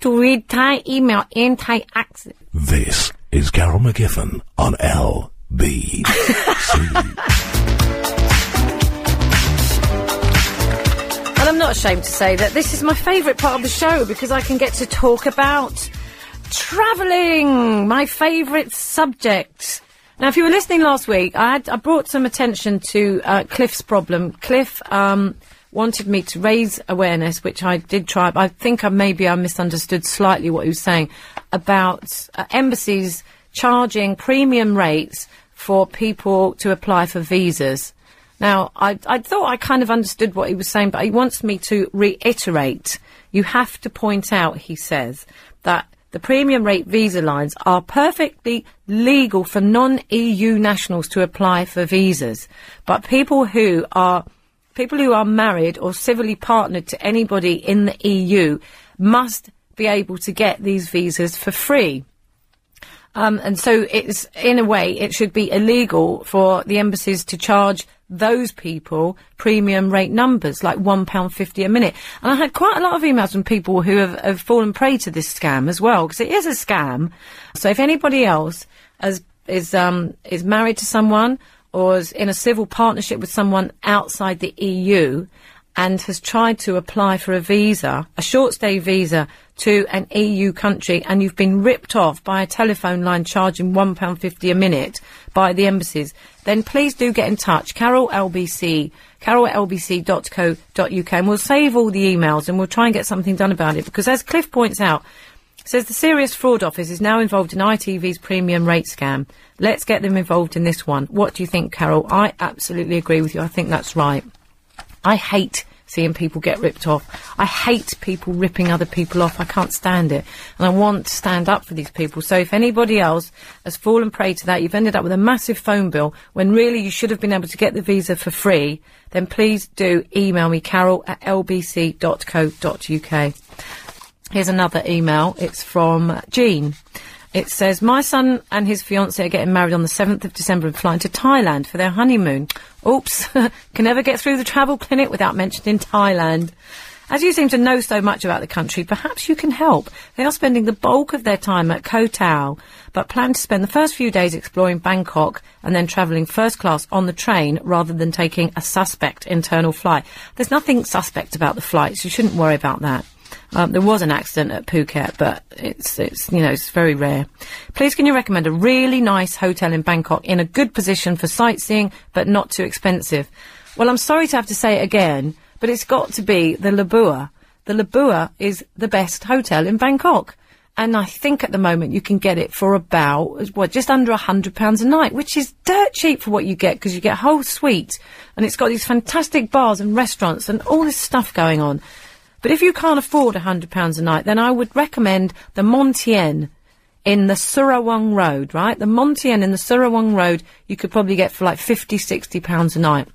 to read Thai email in Thai accent. This is Carol McGiffin on LBC. And I'm not ashamed to say that this is my favourite part of the show because I can get to talk about travelling, my favourite subject. Now, if you were listening last week, I brought some attention to Cliff's problem. Cliff wanted me to raise awareness, which I did try. I think maybe I misunderstood slightly what he was saying about embassies charging premium rates for people to apply for visas. Now, I thought I kind of understood what he was saying, but he wants me to reiterate. You have to point out, he says, that the premium rate visa lines are perfectly legal for non-EU nationals to apply for visas. But people who are married or civilly partnered to anybody in the EU must be able to get these visas for free. And so it's, in a way, it should be illegal for the embassies to charge those people premium rate numbers, like £1.50 a minute. And I had quite a lot of emails from people who have fallen prey to this scam as well, because it is a scam. So if anybody else is married to someone or is in a civil partnership with someone outside the EU and has tried to apply for a visa, a short-stay visa, to an EU country, and you've been ripped off by a telephone line charging £1.50 a minute by the embassies, then please do get in touch. Carol at lbc.co.uk, and we'll save all the emails and we'll try and get something done about it, because as Cliff points out, says the Serious Fraud Office is now involved in ITV's premium rate scam. Let's get them involved in this one. What do you think, Carol? I absolutely agree with you. I think that's right. I hate seeing people get ripped off. I hate people ripping other people off. I can't stand it. And I want to stand up for these people. So if anybody else has fallen prey to that, you've ended up with a massive phone bill when really you should have been able to get the visa for free, then please do email me, Carol at lbc.co.uk. Here's another email. It's from Jean. It says, my son and his fiancée are getting married on the 7th of December and flying to Thailand for their honeymoon. Oops, can never get through the travel clinic without mentioning Thailand. As you seem to know so much about the country, perhaps you can help. They are spending the bulk of their time at Koh Tao, but plan to spend the first few days exploring Bangkok and then travelling first class on the train rather than taking a suspect internal flight. There's nothing suspect about the flights. You shouldn't worry about that. There was an accident at Phuket, but it's very rare. Please can you recommend a really nice hotel in Bangkok in a good position for sightseeing, but not too expensive? Well, I'm sorry to have to say it again, but it's got to be the Labua. The Labua is the best hotel in Bangkok. And I think at the moment you can get it for about, just under £100 a night, which is dirt cheap for what you get, because you get a whole suite. And it's got these fantastic bars and restaurants and all this stuff going on. But if you can't afford £100 a night, then I would recommend the Montien in the Surawang Road, right? The Montien in the Surawang Road, you could probably get for like £50, £60 a night.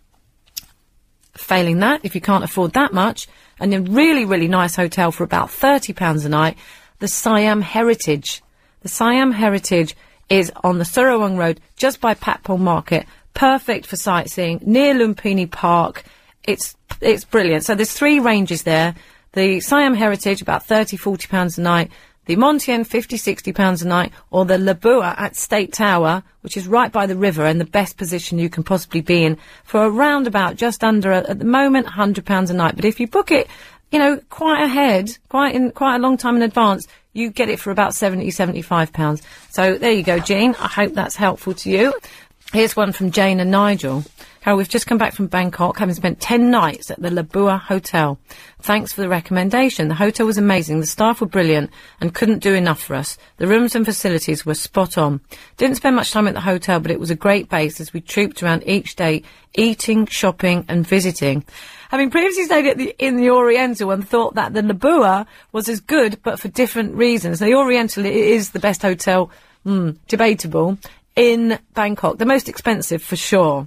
Failing that, if you can't afford that much, and a really, really nice hotel for about £30 a night, the Siam Heritage. The Siam Heritage is on the Surawang Road, just by Patpong Market, perfect for sightseeing, near Lumpini Park. It's brilliant. So there's three ranges there. The Siam Heritage, about £30, £40 a night. The Montien, £50, £60 a night. Or the Labua at State Tower, which is right by the river and the best position you can possibly be in, for around about just under, at the moment, £100 a night. But if you book it, quite ahead, quite a long time in advance, you get it for about £70, £75. So there you go, Jean. I hope that's helpful to you. Here's one from Jane and Nigel. Carol, we've just come back from Bangkok, having spent 10 nights at the Labua Hotel. Thanks for the recommendation. The hotel was amazing. The staff were brilliant and couldn't do enough for us. The rooms and facilities were spot on. Didn't spend much time at the hotel, but it was a great base as we trooped around each day, eating, shopping and visiting. Having previously stayed in the Oriental and thought that the Labua was as good, but for different reasons. The Oriental is the best hotel, debatable, in Bangkok. The most expensive, for sure.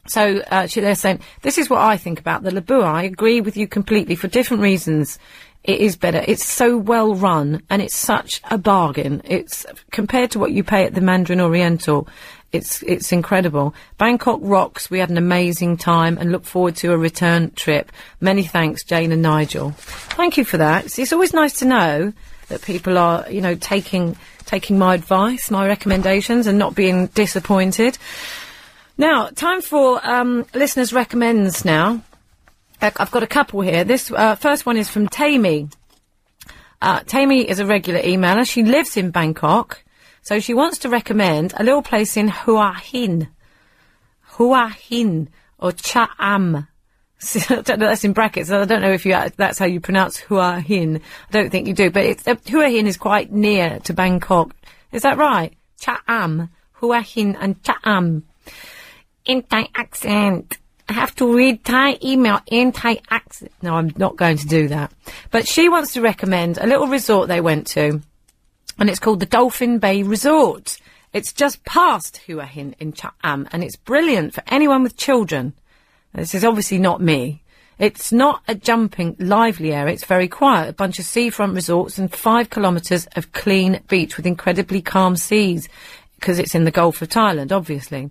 So they're saying, this is what I think about the Labua. I agree with you completely. For different reasons, it is better. It's so well run, and it's such a bargain. It's compared to what you pay at the Mandarin Oriental. It's incredible. Bangkok rocks. We had an amazing time and look forward to a return trip. Many thanks, Jane and Nigel. Thank you for that. It's always nice to know that people are, taking my advice, my recommendations, and not being disappointed. Now, time for listeners' recommends now. I've got a couple here. This first one is from Tammy. Tammy is a regular emailer. She lives in Bangkok, so she wants to recommend a little place in Hua Hin or Cha Am. I don't know, that's in brackets. I don't know if that's how you pronounce Hua Hin. I don't think you do, but Hua Hin is quite near to Bangkok. Is that right? Cha Am, Hua Hin and Cha Am. In Thai accent. I have to read Thai email in Thai accent. No, I'm not going to do that. But she wants to recommend a little resort they went to, and it's called the Dolphin Bay Resort. It's just past Hua Hin in Cha Am, and it's brilliant for anyone with children. This is obviously not me. It's not a jumping, lively area. It's very quiet. A bunch of seafront resorts and 5 kilometres of clean beach with incredibly calm seas, because it's in the Gulf of Thailand, obviously.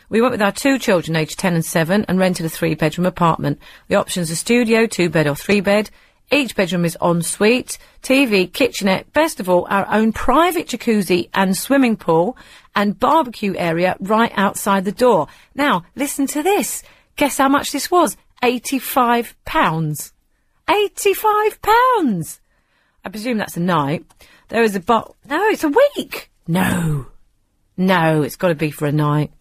We went with our 2 children, aged 10 and 7, and rented a 3-bedroom apartment. The options are studio, 2-bed or 3-bed. Each bedroom is en suite, TV, kitchenette, best of all, our own private jacuzzi and swimming pool and barbecue area right outside the door. Now, listen to this. Guess how much this was? £85. £85! I presume that's a night. There is a bar... No, it's a week! No, it's got to be for a night.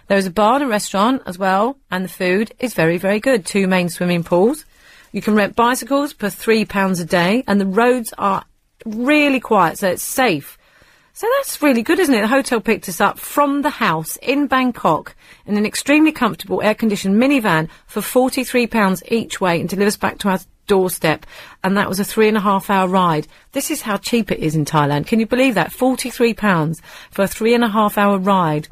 There is a bar and a restaurant as well, and the food is very, very good. 2 main swimming pools. You can rent bicycles for £3 a day, and the roads are really quiet, so it's safe. So that's really good, isn't it? The hotel picked us up from the house in Bangkok in an extremely comfortable air-conditioned minivan for £43 each way and delivered us back to our doorstep. And that was a 3.5-hour ride. This is how cheap it is in Thailand. Can you believe that? £43 for a 3.5-hour ride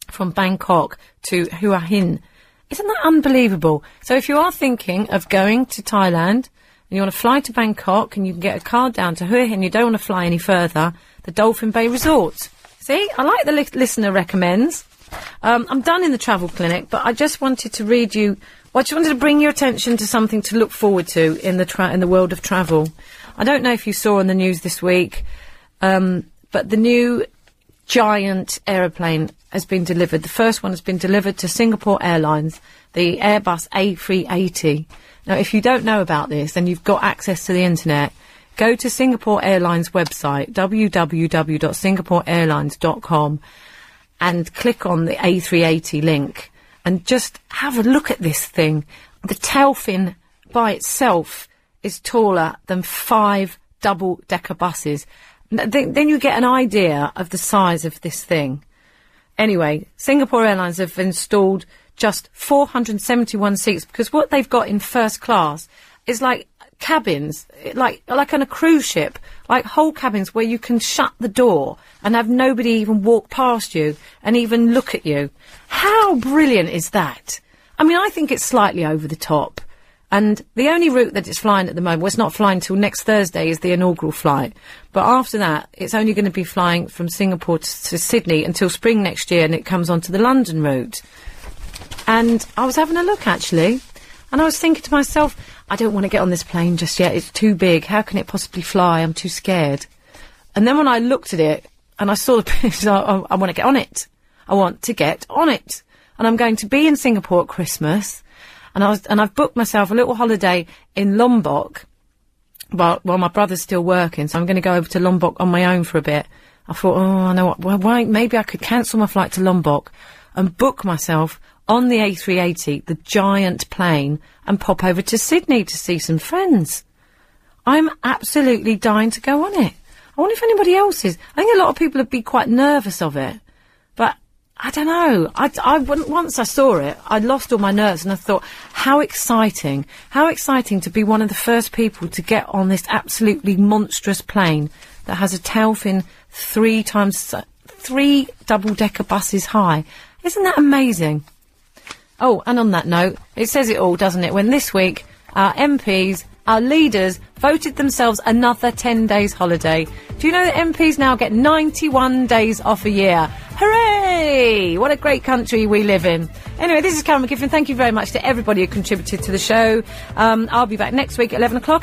from Bangkok to Hua Hin. Isn't that unbelievable? So if you are thinking of going to Thailand and you want to fly to Bangkok and you can get a car down to Hua Hin, you don't want to fly any further, the Dolphin Bay Resort. See, I like the listener recommends. I'm done in the travel clinic, but I just wanted to read you. I just wanted to bring your attention to something to look forward to in the world of travel. I don't know if you saw on the news this week, but the new giant aeroplane has been delivered. The first one has been delivered to Singapore Airlines, the Airbus A380. Now, if you don't know about this, then you've got access to the internet. Go to Singapore Airlines website, www.singaporeairlines.com, and click on the A380 link and just have a look at this thing. The tail fin by itself is taller than 5 double-decker buses. Then you get an idea of the size of this thing. Anyway, Singapore Airlines have installed just 471 seats because what they've got in first class is like cabins, like on a cruise ship, like whole cabins where you can shut the door and have nobody even walk past you and even look at you. How brilliant is that? I mean, I think it's slightly over the top. And the only route that it's flying at the moment, well, it's not flying till next Thursday, is the inaugural flight. But after that, it's only going to be flying from Singapore to Sydney until spring next year, and it comes onto the London route. And I was having a look, actually, and I was thinking to myself, I don't want to get on this plane just yet. It's too big. How can it possibly fly? I'm too scared. And then when I looked at it and I saw the pictures, I want to get on it. I want to get on it. And I'm going to be in Singapore at Christmas. And I've booked myself a little holiday in Lombok while my brother's still working. So I'm going to go over to Lombok on my own for a bit. I thought, I know what, why, maybe I could cancel my flight to Lombok and book myself on the A380, the giant plane, and pop over to Sydney to see some friends. I'm absolutely dying to go on it. I wonder if anybody else is. I think a lot of people would be quite nervous of it. But I don't know. Once I saw it, I lost all my nerves and I thought, how exciting to be one of the first people to get on this absolutely monstrous plane that has a tail fin 3 double-decker buses high. Isn't that amazing? Oh, and on that note, it says it all, doesn't it? When this week, our MPs, our leaders, voted themselves another 10 days holiday. Do you know that MPs now get 91 days off a year? Hooray! What a great country we live in. Anyway, this is Carol McGiffin. Thank you very much to everybody who contributed to the show. I'll be back next week at 11 o'clock.